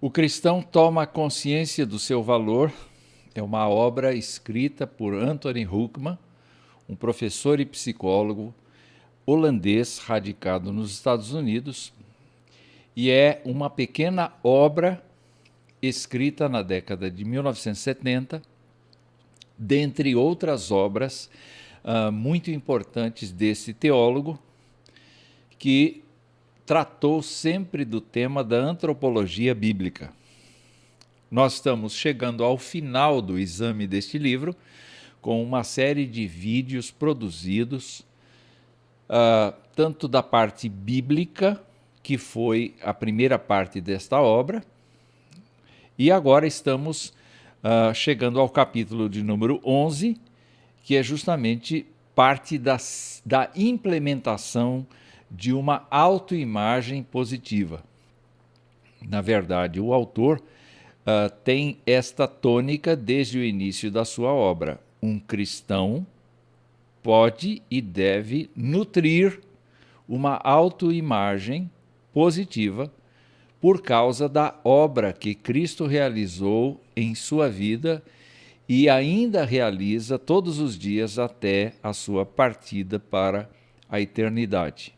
O cristão toma consciência do seu valor. É uma obra escrita por Anthony Hoekman, um professor e psicólogo holandês radicado nos Estados Unidos, e é uma pequena obra escrita na década de 1970, dentre outras obras muito importantes desse teólogo, que tratou sempre do tema da antropologia bíblica. Nós estamos chegando ao final do exame deste livro, com uma série de vídeos produzidos, tanto da parte bíblica, que foi a primeira parte desta obra, e agora estamos chegando ao capítulo de número 11, que é justamente parte da implementação de uma autoimagem positiva. Na verdade, o autor tem esta tônica desde o início da sua obra. Um cristão pode e deve nutrir uma autoimagem positiva por causa da obra que Cristo realizou em sua vida e ainda realiza todos os dias até a sua partida para a eternidade.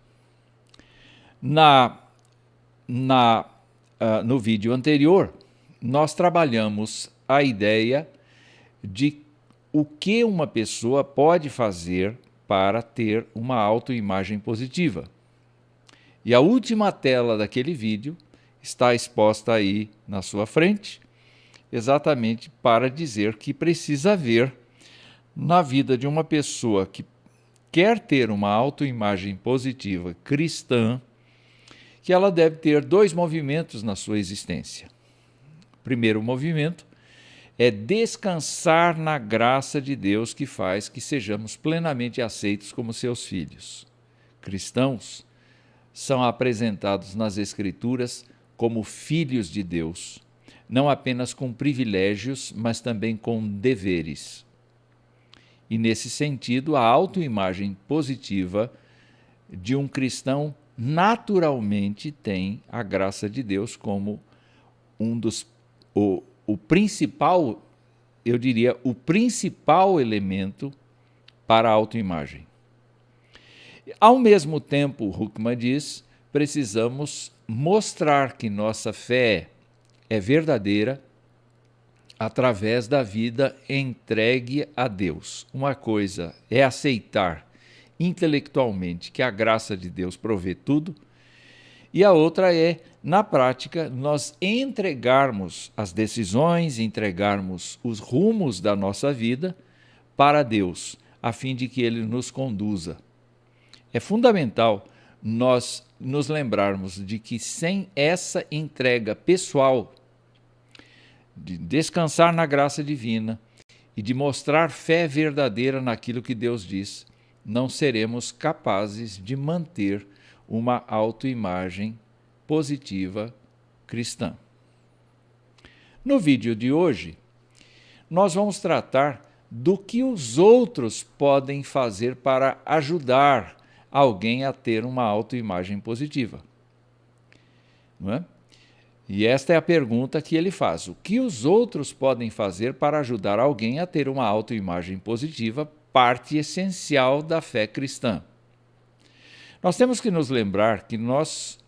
No vídeo anterior, nós trabalhamos a ideia de o que uma pessoa pode fazer para ter uma autoimagem positiva. E a última tela daquele vídeo está exposta aí na sua frente, exatamente para dizer que precisa haver na vida de uma pessoa que quer ter uma autoimagem positiva cristã, que ela deve ter dois movimentos na sua existência. O primeiro movimento é descansar na graça de Deus, que faz que sejamos plenamente aceitos como seus filhos. Cristãos são apresentados nas Escrituras como filhos de Deus, não apenas com privilégios, mas também com deveres. E nesse sentido, a autoimagem positiva de um cristão naturalmente tem a graça de Deus como o principal, eu diria, o principal elemento para a autoimagem. Ao mesmo tempo, Hoekman diz, precisamos mostrar que nossa fé é verdadeira através da vida entregue a Deus. Uma coisa é aceitar intelectualmente que a graça de Deus provê tudo, e a outra é, na prática, nós entregarmos as decisões, entregarmos os rumos da nossa vida para Deus, a fim de que Ele nos conduza. É fundamental nós nos lembrarmos de que sem essa entrega pessoal, de descansar na graça divina e de mostrar fé verdadeira naquilo que Deus diz, não seremos capazes de manter uma autoimagem positiva cristã. No vídeo de hoje, nós vamos tratar do que os outros podem fazer para ajudar alguém a ter uma autoimagem positiva. Não é? E esta é a pergunta que ele faz. O que os outros podem fazer para ajudar alguém a ter uma autoimagem positiva, parte essencial da fé cristã? Nós temos que nos lembrar que nós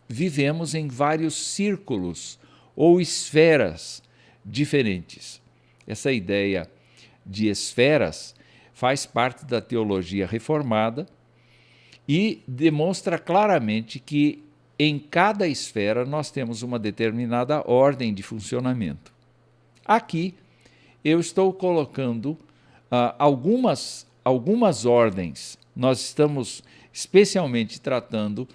vivemos em vários círculos ou esferas diferentes. Essa ideia de esferas faz parte da teologia reformada e demonstra claramente que em cada esfera nós temos uma determinada ordem de funcionamento. Aqui eu estou colocando algumas ordens. Nós estamos especialmente tratando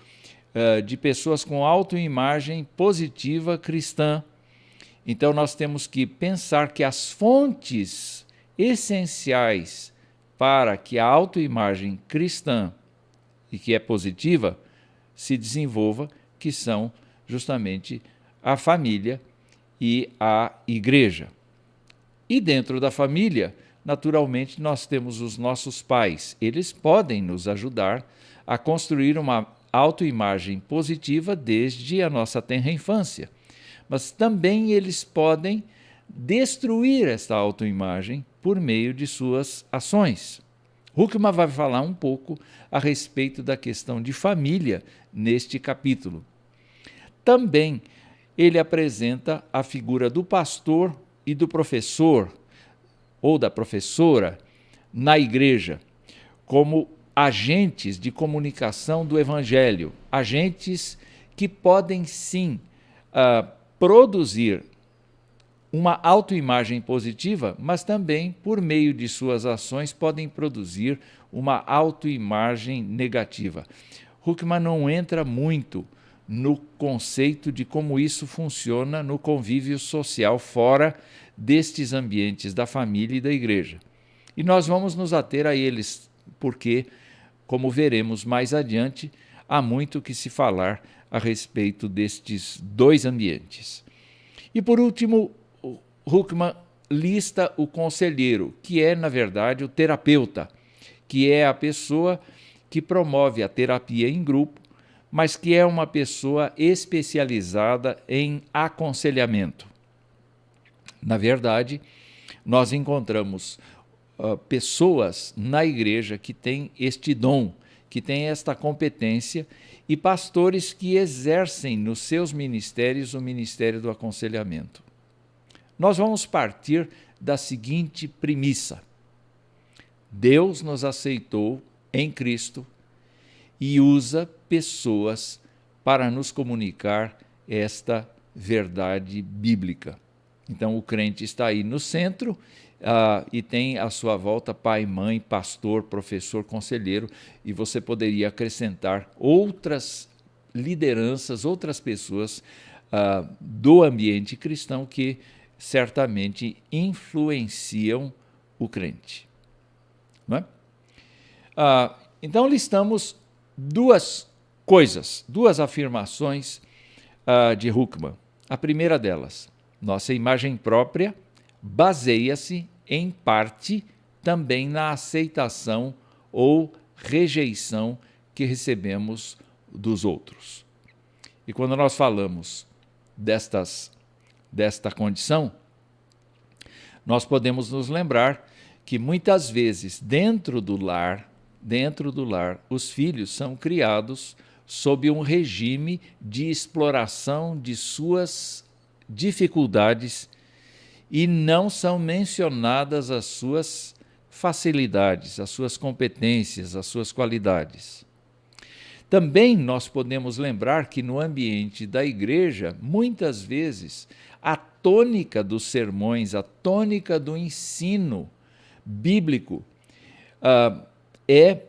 de pessoas com autoimagem positiva cristã. Então nós temos que pensar que as fontes essenciais para que a autoimagem cristã, e que é positiva, se desenvolva, que são justamente a família e a igreja. E dentro da família, naturalmente, nós temos os nossos pais. Eles podem nos ajudar a construir uma autoimagem positiva desde a nossa tenra infância. mas também eles podem destruir esta autoimagem por meio de suas ações. Huckman vai falar um pouco a respeito da questão de família neste capítulo. Também ele apresenta a figura do pastor e do professor ou da professora na igreja como agentes de comunicação do evangelho, agentes que podem sim produzir uma autoimagem positiva, mas também, por meio de suas ações, podem produzir uma autoimagem negativa. Huckman não entra muito no conceito de como isso funciona no convívio social fora destes ambientes da família e da igreja. E nós vamos nos ater a eles, porque, como veremos mais adiante, há muito que se falar a respeito destes dois ambientes. E por último, Huckman lista o conselheiro, que é, na verdade, o terapeuta, que é a pessoa que promove a terapia em grupo, mas que é uma pessoa especializada em aconselhamento. Na verdade, nós encontramos pessoas na igreja que têm este dom, que têm esta competência, e pastores que exercem nos seus ministérios o ministério do aconselhamento. Nós vamos partir da seguinte premissa: Deus nos aceitou em Cristo e usa pessoas para nos comunicar esta verdade bíblica. Então, o crente está aí no centro e tem à sua volta pai, mãe, pastor, professor, conselheiro, e você poderia acrescentar outras lideranças, outras pessoas do ambiente cristão que certamente influenciam o crente. Não é? Então, listamos duas coisas, duas afirmações de Huckman. A primeira delas: nossa imagem própria baseia-se, em parte, também na aceitação ou rejeição que recebemos dos outros. E quando nós falamos desta condição, nós podemos nos lembrar que muitas vezes dentro do lar, os filhos são criados sob um regime de exploração de suas dificuldades e não são mencionadas as suas facilidades, as suas competências, as suas qualidades. Também nós podemos lembrar que no ambiente da igreja, muitas vezes, a tônica dos sermões, a tônica do ensino bíblico é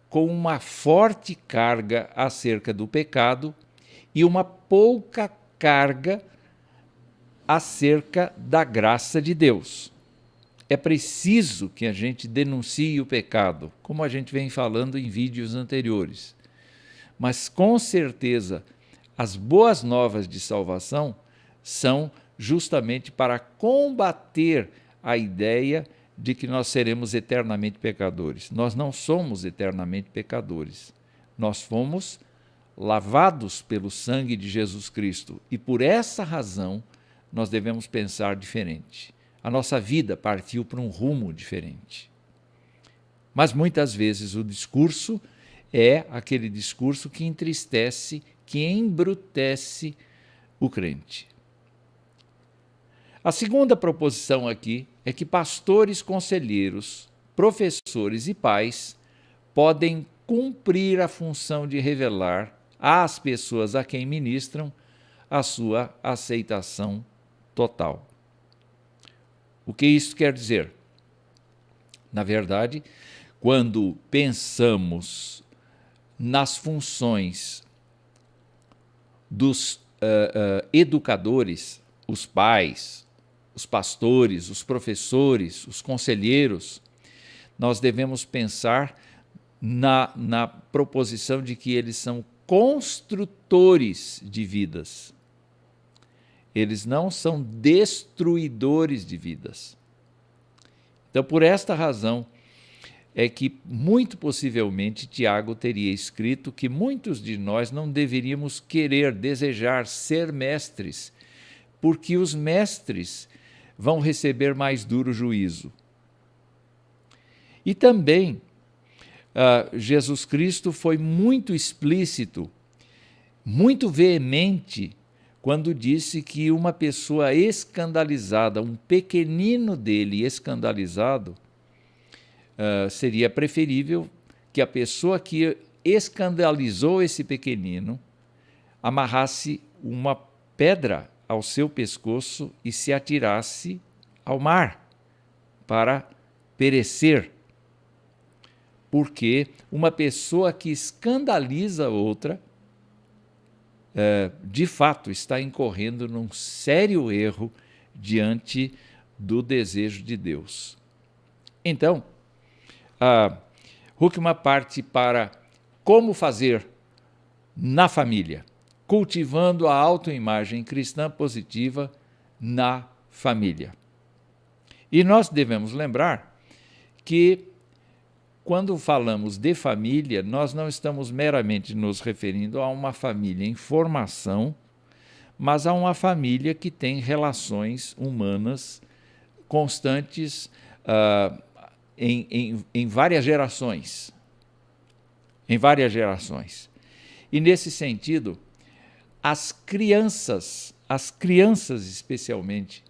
com uma forte carga acerca do pecado e uma pouca carga acerca da graça de Deus. É preciso que a gente denuncie o pecado, como a gente vem falando em vídeos anteriores. Mas, com certeza, as boas novas de salvação são justamente para combater a ideia de que nós seremos eternamente pecadores. Nós não somos eternamente pecadores. Nós fomos lavados pelo sangue de Jesus Cristo e, por essa razão, nós devemos pensar diferente. A nossa vida partiu para um rumo diferente. Mas muitas vezes o discurso é aquele discurso que entristece, que embrutece o crente. A segunda proposição aqui é que pastores, conselheiros, professores e pais podem cumprir a função de revelar às pessoas a quem ministram a sua aceitação total. O que isso quer dizer? Na verdade, quando pensamos nas funções dos educadores, os pais, os pastores, os professores, os conselheiros, nós devemos pensar na proposição de que eles são construtores de vidas. Eles não são destruidores de vidas. Então, por esta razão, é que muito possivelmente Tiago teria escrito que muitos de nós não deveríamos querer, desejar ser mestres, porque os mestres vão receber mais duro juízo. E também, Jesus Cristo foi muito explícito, muito veemente, quando disse que uma pessoa escandalizada, um pequenino dele escandalizado, seria preferível que a pessoa que escandalizou esse pequenino amarrasse uma pedra ao seu pescoço e se atirasse ao mar para perecer. Porque uma pessoa que escandaliza outra, de fato, está incorrendo num sério erro diante do desejo de Deus. Então, Huckman parte para como fazer na família, cultivando a autoimagem cristã positiva na família. E nós devemos lembrar que, quando falamos de família, nós não estamos meramente nos referindo a uma família em formação, mas a uma família que tem relações humanas constantes em várias gerações. Em várias gerações. E, nesse sentido, as crianças especialmente,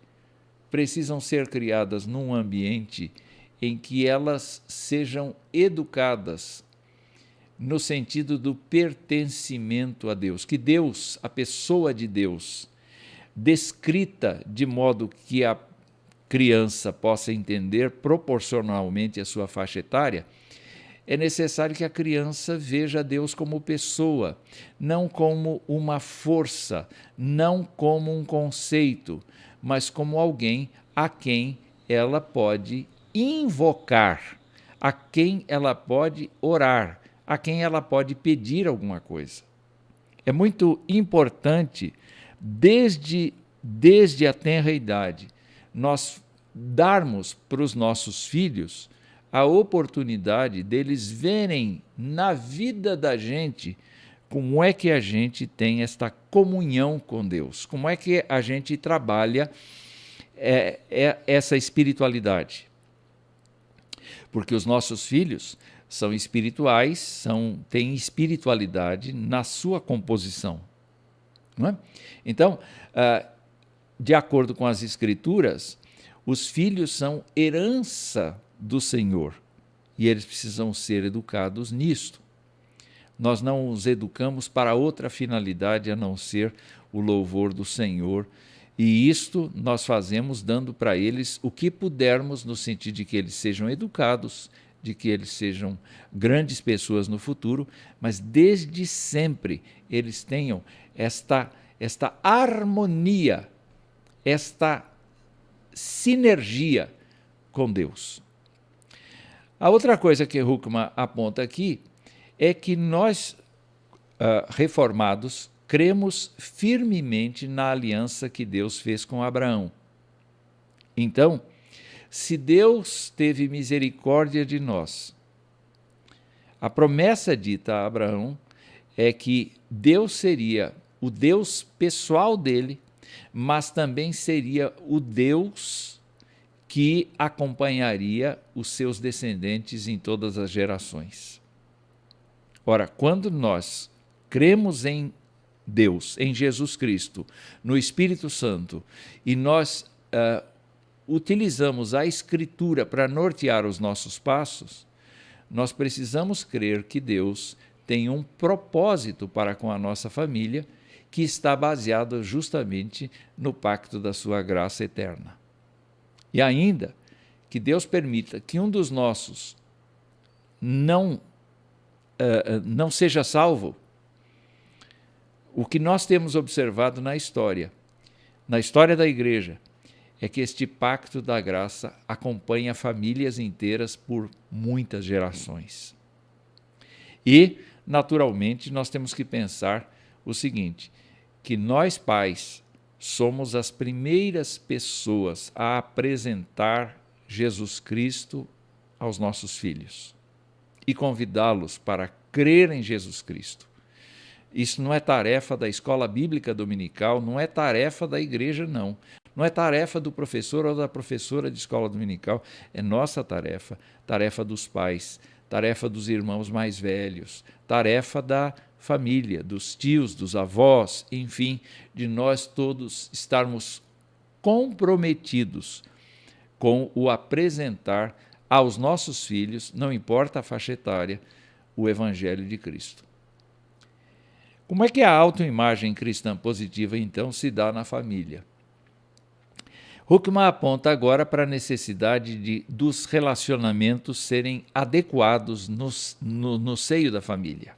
precisam ser criadas num ambiente em que elas sejam educadas no sentido do pertencimento a Deus, que Deus, a pessoa de Deus, descrita de modo que a criança possa entender proporcionalmente a sua faixa etária, é necessário que a criança veja Deus como pessoa, não como uma força, não como um conceito, mas como alguém a quem ela pode invocar, a quem ela pode orar, a quem ela pode pedir alguma coisa. É muito importante, desde a tenra idade, nós darmos para os nossos filhos a oportunidade deles verem na vida da gente como é que a gente tem esta comunhão com Deus, como é que a gente trabalha essa espiritualidade. Porque os nossos filhos são espirituais, têm espiritualidade na sua composição. Não é? Então, de acordo com as Escrituras, os filhos são herança do Senhor e eles precisam ser educados nisto. Nós não os educamos para outra finalidade a não ser o louvor do Senhor, e isto nós fazemos dando para eles o que pudermos, no sentido de que eles sejam educados, de que eles sejam grandes pessoas no futuro, mas desde sempre eles tenham esta harmonia, esta sinergia com Deus. A outra coisa que Huckman aponta aqui é que nós, reformados, cremos firmemente na aliança que Deus fez com Abraão. Então, se Deus teve misericórdia de nós, a promessa dita a Abraão é que Deus seria o Deus pessoal dele, mas também seria o Deus que acompanharia os seus descendentes em todas as gerações. Ora, quando nós cremos em Deus, em Jesus Cristo, no Espírito Santo, e nós utilizamos a Escritura para nortear os nossos passos, nós precisamos crer que Deus tem um propósito para com a nossa família, que está baseado justamente no pacto da sua graça eterna. E ainda que Deus permita que um dos nossos não seja salvo, o que nós temos observado na história da igreja, é que este pacto da graça acompanha famílias inteiras por muitas gerações. E, naturalmente, nós temos que pensar o seguinte, que nós pais somos as primeiras pessoas a apresentar Jesus Cristo aos nossos filhos e convidá-los para crer em Jesus Cristo. Isso não é tarefa da escola bíblica dominical, não é tarefa da igreja, não. Não é tarefa do professor ou da professora de escola dominical, é nossa tarefa, tarefa dos pais, tarefa dos irmãos mais velhos, tarefa da família, dos tios, dos avós, enfim, de nós todos estarmos comprometidos com o apresentar aos nossos filhos, não importa a faixa etária, o Evangelho de Cristo. Como é que a autoimagem cristã positiva, então, se dá na família? Huckman aponta agora para a necessidade dos relacionamentos serem adequados no seio da família.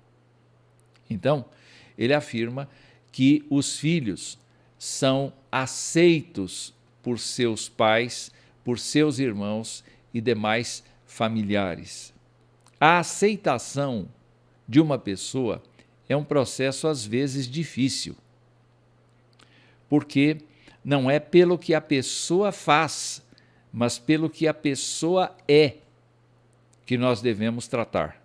Então, ele afirma que os filhos são aceitos por seus pais, por seus irmãos e demais familiares. A aceitação de uma pessoa é um processo às vezes difícil, porque não é pelo que a pessoa faz, mas pelo que a pessoa é que nós devemos tratar.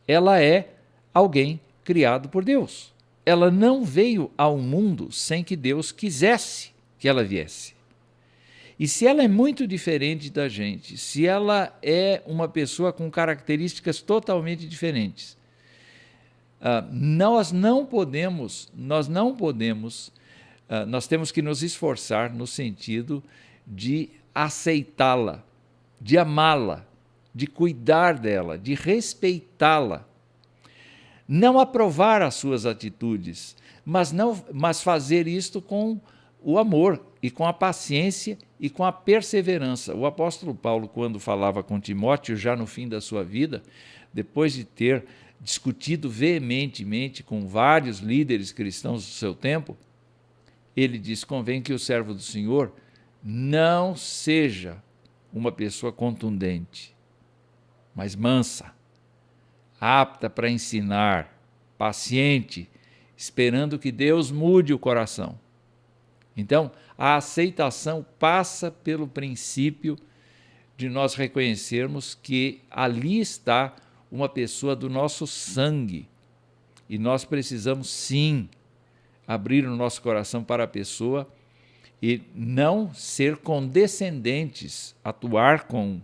Ela é alguém criado por Deus. Ela não veio ao mundo sem que Deus quisesse que ela viesse. E se ela é muito diferente da gente, se ela é uma pessoa com características totalmente diferentes, nós temos que nos esforçar no sentido de aceitá-la, de amá-la, de cuidar dela, de respeitá-la. Não aprovar as suas atitudes, mas fazer isto com o amor e com a paciência e com a perseverança. O apóstolo Paulo, quando falava com Timóteo, já no fim da sua vida, depois de ter discutido veementemente com vários líderes cristãos do seu tempo, ele diz: convém que o servo do Senhor não seja uma pessoa contundente, mas mansa, apta para ensinar, paciente, esperando que Deus mude o coração. Então, a aceitação passa pelo princípio de nós reconhecermos que ali está uma pessoa do nosso sangue e nós precisamos sim abrir o nosso coração para a pessoa e não ser condescendentes, atuar com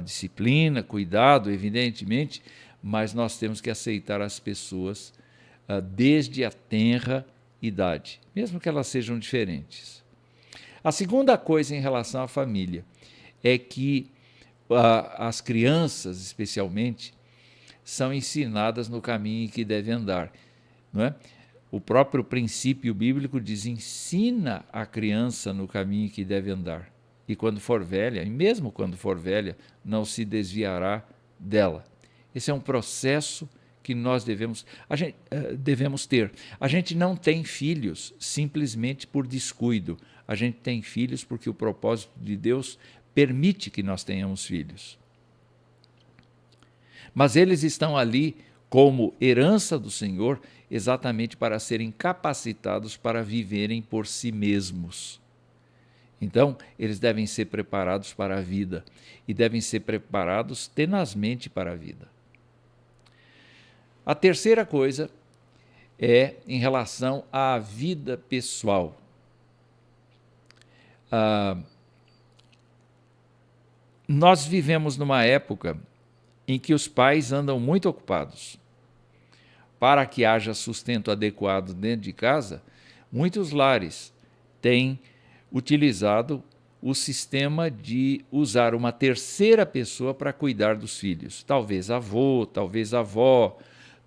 disciplina, cuidado, evidentemente, mas nós temos que aceitar as pessoas desde a tenra idade, mesmo que elas sejam diferentes. A segunda coisa em relação à família é que as crianças, especialmente, são ensinadas no caminho em que devem andar, não é? O próprio princípio bíblico diz: ensina a criança no caminho que deve andar, e quando for velha, e mesmo quando for velha, não se desviará dela. Esse é um processo que nós devemos ter. A gente não tem filhos simplesmente por descuido, a gente tem filhos porque o propósito de Deus permite que nós tenhamos filhos. Mas eles estão ali como herança do Senhor, exatamente para serem capacitados para viverem por si mesmos. Então, eles devem ser preparados para a vida e devem ser preparados tenazmente para a vida. A terceira coisa é em relação à vida pessoal. Nós vivemos numa época em que os pais andam muito ocupados. Para que haja sustento adequado dentro de casa, muitos lares têm utilizado o sistema de usar uma terceira pessoa para cuidar dos filhos. Talvez avô, talvez avó,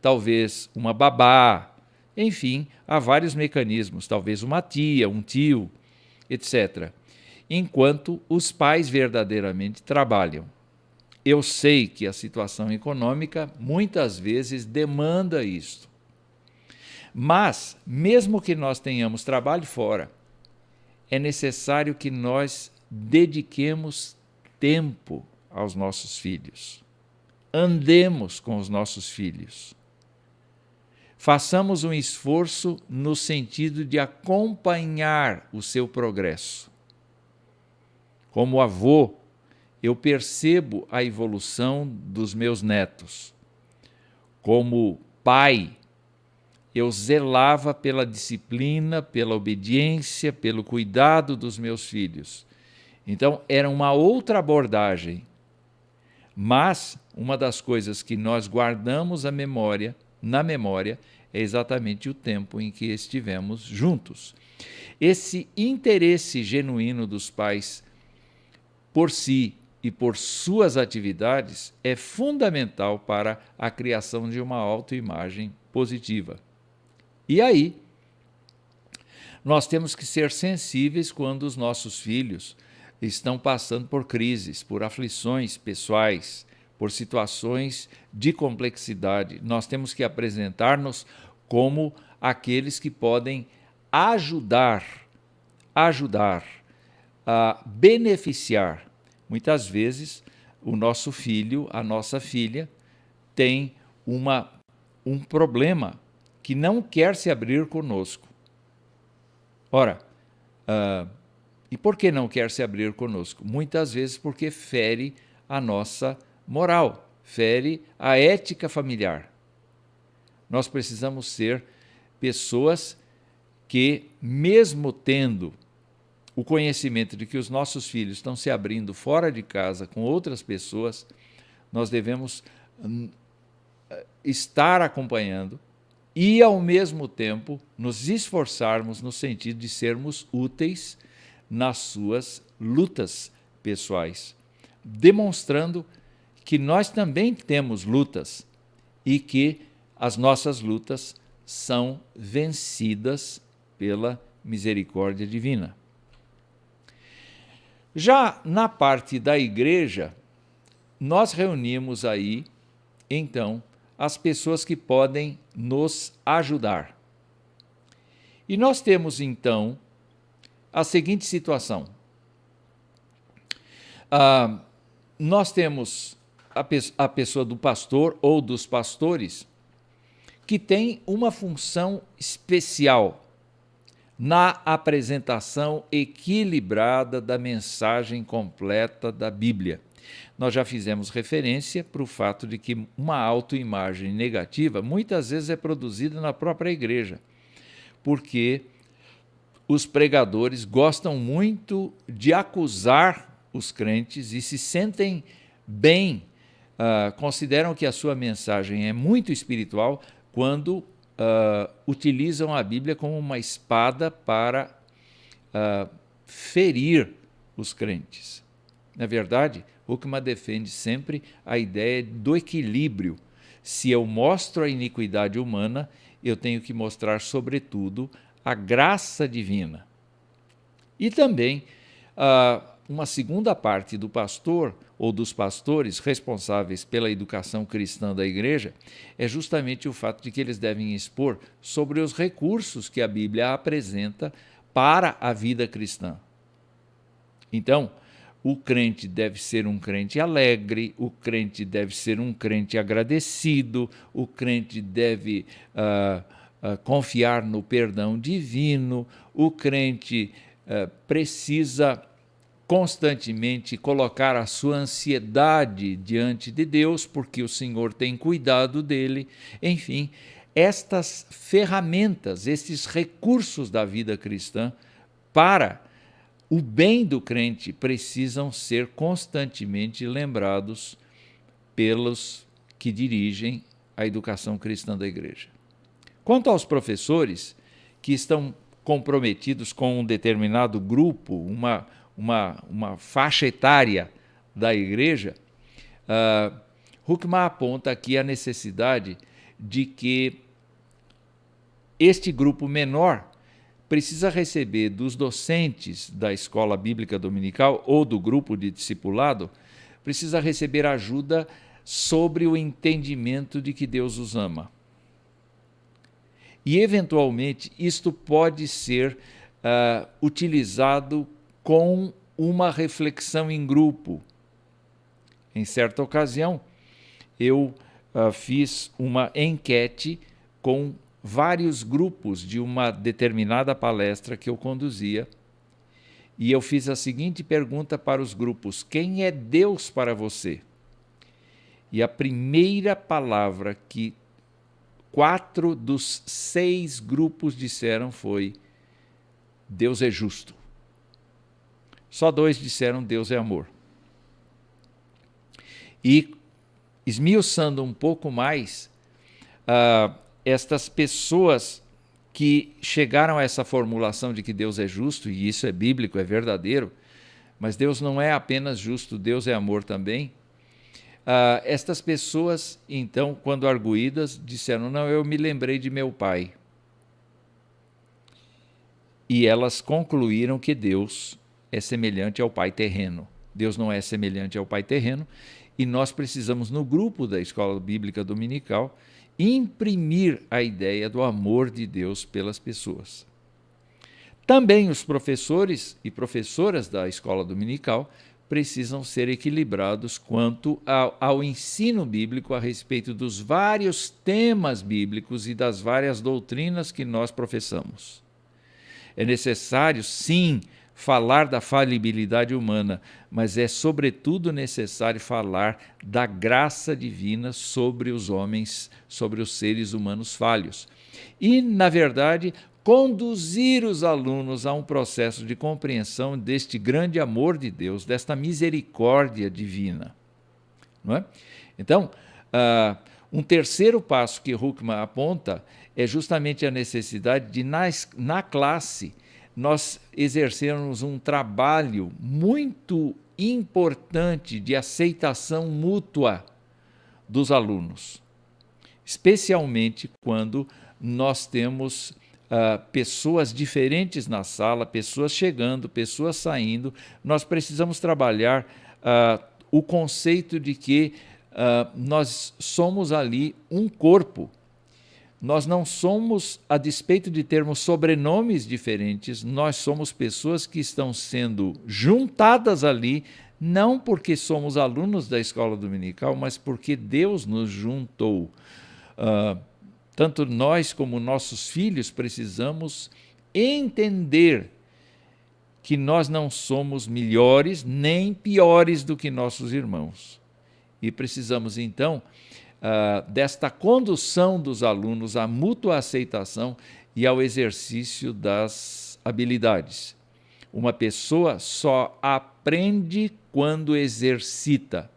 talvez uma babá, enfim, há vários mecanismos, talvez uma tia, um tio, etc. Enquanto os pais verdadeiramente trabalham. Eu sei que a situação econômica muitas vezes demanda isto. Mas, mesmo que nós tenhamos trabalho fora, é necessário que nós dediquemos tempo aos nossos filhos. Andemos com os nossos filhos. Façamos um esforço no sentido de acompanhar o seu progresso. Como avô, eu percebo a evolução dos meus netos. como pai, eu zelava pela disciplina, pela obediência, pelo cuidado dos meus filhos. Então, era uma outra abordagem. Mas uma das coisas que nós guardamos na memória, é exatamente o tempo em que estivemos juntos. Esse interesse genuíno dos pais por si e por suas atividades é fundamental para a criação de uma autoimagem positiva. E aí, nós temos que ser sensíveis quando os nossos filhos estão passando por crises, por aflições pessoais, por situações de complexidade. Nós temos que apresentar-nos como aqueles que podem ajudar a beneficiar. Muitas vezes, o nosso filho, a nossa filha, tem um problema que não quer se abrir conosco. Ora, e por que não quer se abrir conosco? Muitas vezes porque fere a nossa moral, fere a ética familiar. Nós precisamos ser pessoas que, mesmo tendo o conhecimento de que os nossos filhos estão se abrindo fora de casa com outras pessoas, nós devemos estar acompanhando e, ao mesmo tempo, nos esforçarmos no sentido de sermos úteis nas suas lutas pessoais, demonstrando que nós também temos lutas e que as nossas lutas são vencidas pela misericórdia divina. Já na parte da igreja, nós reunimos aí, então, as pessoas que podem nos ajudar. E nós temos, então, a seguinte situação. Nós temos a pessoa do pastor ou dos pastores que tem uma função especial na apresentação equilibrada da mensagem completa da Bíblia. Nós já fizemos referência para o fato de que uma autoimagem negativa muitas vezes é produzida na própria igreja, porque os pregadores gostam muito de acusar os crentes e se sentem bem, consideram que a sua mensagem é muito espiritual quando utilizam a Bíblia como uma espada para ferir os crentes. Na verdade, Huckman defende sempre a ideia do equilíbrio. Se eu mostro a iniquidade humana, eu tenho que mostrar, sobretudo, a graça divina. E também uma segunda parte do pastor ou dos pastores responsáveis pela educação cristã da igreja é justamente o fato de que eles devem expor sobre os recursos que a Bíblia apresenta para a vida cristã. Então, o crente deve ser um crente alegre, o crente deve ser um crente agradecido, o crente deve confiar no perdão divino, o crente precisa constantemente colocar a sua ansiedade diante de Deus, porque o Senhor tem cuidado dele. Enfim, estas ferramentas, estes recursos da vida cristã para o bem do crente precisam ser constantemente lembrados pelos que dirigem a educação cristã da igreja. Quanto aos professores que estão comprometidos com um determinado grupo, uma faixa etária da igreja, Huckman aponta aqui a necessidade de que este grupo menor precisa receber dos docentes da escola bíblica dominical ou do grupo de discipulado, precisa receber ajuda sobre o entendimento de que Deus os ama. E, eventualmente, isto pode ser utilizado com uma reflexão em grupo. Em certa ocasião, eu fiz uma enquete com vários grupos de uma determinada palestra que eu conduzia, e eu fiz a seguinte pergunta para os grupos: quem é Deus para você? E a primeira palavra que 4 dos 6 grupos disseram foi: Deus é justo. Só 2 disseram: Deus é amor. E, esmiuçando um pouco mais, estas pessoas que chegaram a essa formulação de que Deus é justo, e isso é bíblico, é verdadeiro, mas Deus não é apenas justo, Deus é amor também. Estas pessoas, então, quando arguídas, disseram: não, eu me lembrei de meu pai. E elas concluíram que Deus é semelhante ao pai terreno. Deus não é semelhante ao pai terreno, e nós precisamos, no grupo da Escola Bíblica Dominical, imprimir a ideia do amor de Deus pelas pessoas. Também os professores e professoras da Escola Dominical precisam ser equilibrados quanto ao ensino bíblico a respeito dos vários temas bíblicos e das várias doutrinas que nós professamos. É necessário, sim, falar da falibilidade humana, mas é sobretudo necessário falar da graça divina sobre os homens, sobre os seres humanos falhos. E, na verdade, conduzir os alunos a um processo de compreensão deste grande amor de Deus, desta misericórdia divina. Não é? Então, um terceiro passo que Huckman aponta é justamente a necessidade de, na classe, nós exercermos um trabalho muito importante de aceitação mútua dos alunos, especialmente quando nós temos pessoas diferentes na sala, pessoas chegando, pessoas saindo. Nós precisamos trabalhar o conceito de que nós somos ali um corpo. Nós não somos, a despeito de termos sobrenomes diferentes, nós somos pessoas que estão sendo juntadas ali, não porque somos alunos da escola dominical, mas porque Deus nos juntou. Tanto nós como nossos filhos precisamos entender que nós não somos melhores nem piores do que nossos irmãos. E precisamos, então, desta condução dos alunos à mútua aceitação e ao exercício das habilidades. Uma pessoa só aprende quando exercita,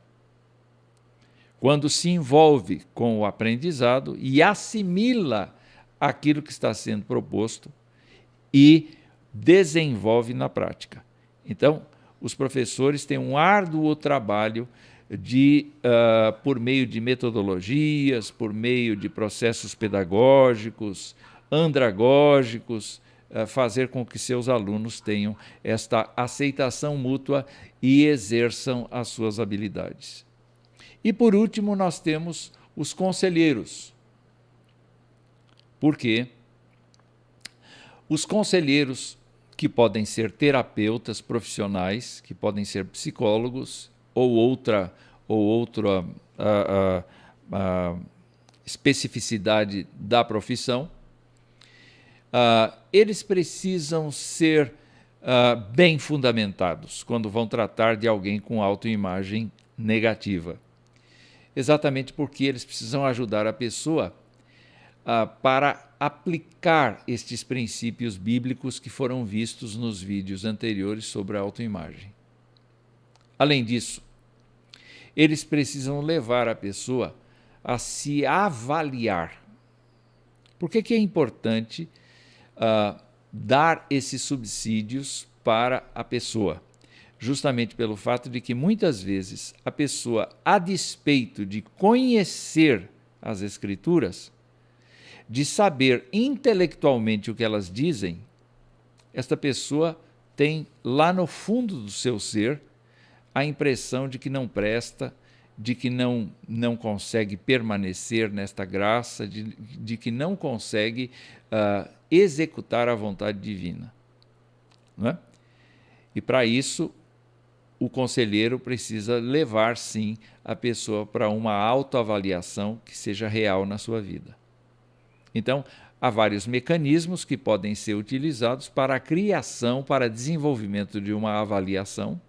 quando se envolve com o aprendizado e assimila aquilo que está sendo proposto e desenvolve na prática. Então, os professores têm um árduo trabalho por meio de metodologias, por meio de processos pedagógicos, andragógicos, fazer com que seus alunos tenham esta aceitação mútua e exerçam as suas habilidades. E, por último, nós temos os conselheiros. Por quê? Os conselheiros, que podem ser terapeutas profissionais, que podem ser psicólogos ou outra especificidade da profissão, eles precisam ser bem fundamentados quando vão tratar de alguém com autoimagem negativa. Exatamente porque eles precisam ajudar a pessoa para aplicar estes princípios bíblicos que foram vistos nos vídeos anteriores sobre a autoimagem. Além disso, eles precisam levar a pessoa a se avaliar. Por que é importante dar esses subsídios para a pessoa? Justamente pelo fato de que muitas vezes a pessoa, a despeito de conhecer as Escrituras, de saber intelectualmente o que elas dizem, esta pessoa tem lá no fundo do seu ser a impressão de que não presta, de que não consegue permanecer nesta graça, de que não consegue executar a vontade divina. Não é? E para isso, o conselheiro precisa levar, sim, a pessoa para uma autoavaliação que seja real na sua vida. Então, há vários mecanismos que podem ser utilizados para a criação, para desenvolvimento de uma avaliação,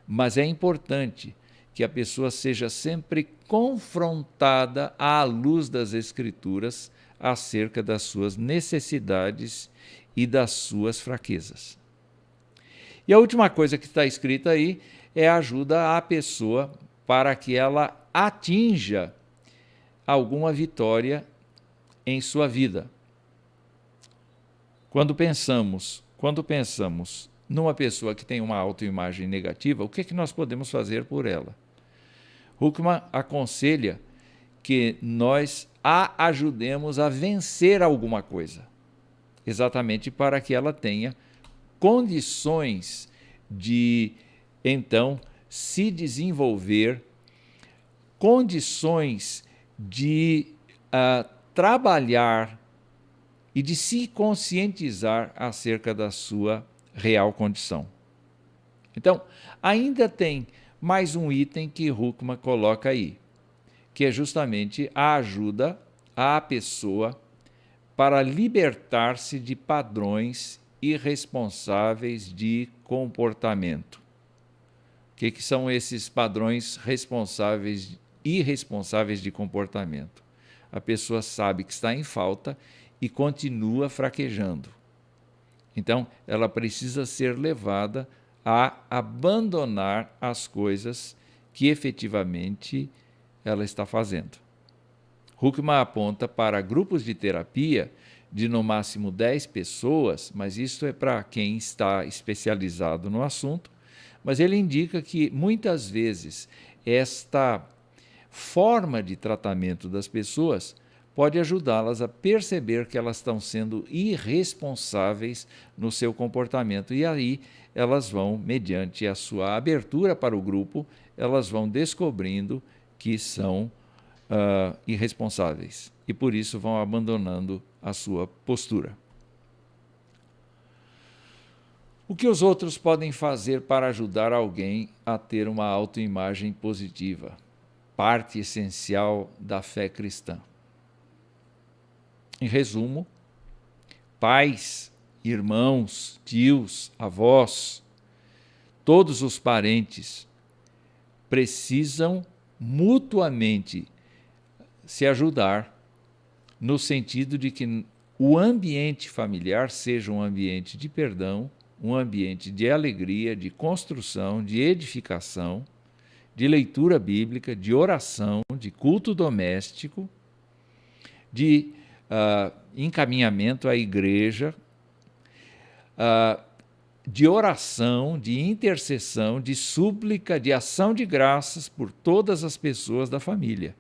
mas é importante que a pessoa seja sempre confrontada à luz das Escrituras acerca das suas necessidades e das suas fraquezas. E a última coisa que está escrita aí é ajuda à pessoa para que ela atinja alguma vitória em sua vida. Quando pensamos numa pessoa que tem uma autoimagem negativa, o que é que nós podemos fazer por ela? Huckman aconselha que nós a ajudemos a vencer alguma coisa, exatamente para que ela tenha condições de, então, se desenvolver, condições de trabalhar e de se conscientizar acerca da sua real condição. Então, ainda tem mais um item que Huckman coloca aí, que é justamente a ajuda à pessoa para libertar-se de padrões irresponsáveis de comportamento. O que são esses padrões irresponsáveis de comportamento? A pessoa sabe que está em falta e continua fraquejando. Então, ela precisa ser levada a abandonar as coisas que efetivamente ela está fazendo. Huckman aponta para grupos de terapia de no máximo 10 pessoas, mas isso é para quem está especializado no assunto, mas ele indica que muitas vezes esta forma de tratamento das pessoas pode ajudá-las a perceber que elas estão sendo irresponsáveis no seu comportamento. E aí elas vão, mediante a sua abertura para o grupo, elas vão descobrindo que são irresponsáveis e por isso vão abandonando a sua postura. O que os outros podem fazer para ajudar alguém a ter uma autoimagem positiva? Parte essencial da fé cristã. Em resumo, pais, irmãos, tios, avós, todos os parentes precisam mutuamente se ajudar no sentido de que o ambiente familiar seja um ambiente de perdão, um ambiente de alegria, de construção, de edificação, de leitura bíblica, de oração, de culto doméstico, de encaminhamento à igreja, de oração, de intercessão, de súplica, de ação de graças por todas as pessoas da família.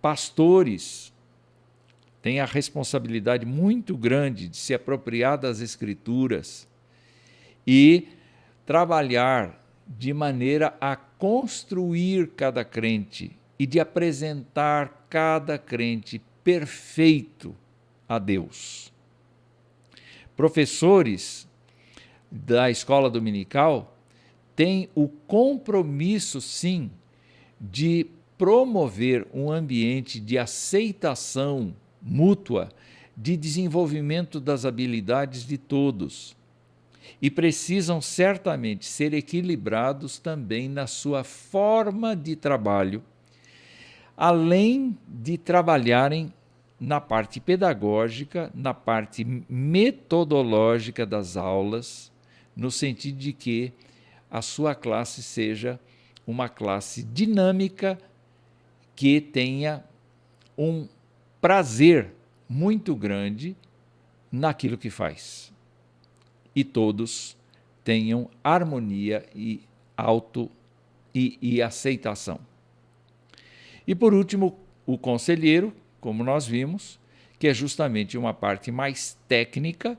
Pastores têm a responsabilidade muito grande de se apropriar das Escrituras e trabalhar de maneira a construir cada crente e de apresentar cada crente perfeito a Deus. Professores da escola dominical têm o compromisso, sim, de promover um ambiente de aceitação mútua, de desenvolvimento das habilidades de todos. E precisam certamente ser equilibrados também na sua forma de trabalho, além de trabalharem na parte pedagógica, na parte metodológica das aulas, no sentido de que a sua classe seja uma classe dinâmica que tenha um prazer muito grande naquilo que faz. E todos tenham harmonia e aceitação. E por último, o conselheiro, como nós vimos, que é justamente uma parte mais técnica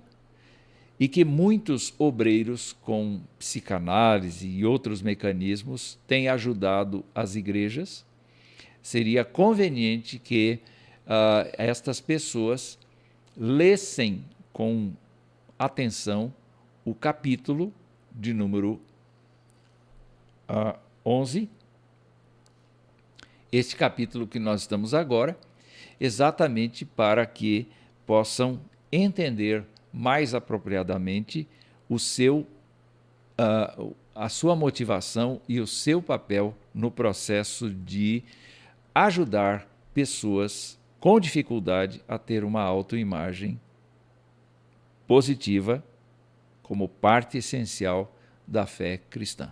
e que muitos obreiros com psicanálise e outros mecanismos têm ajudado as igrejas. Seria conveniente que estas pessoas lessem com atenção o capítulo de número 11, este capítulo que nós estamos agora, exatamente para que possam entender mais apropriadamente a sua motivação e o seu papel no processo de ajudar pessoas com dificuldade a ter uma autoimagem positiva como parte essencial da fé cristã.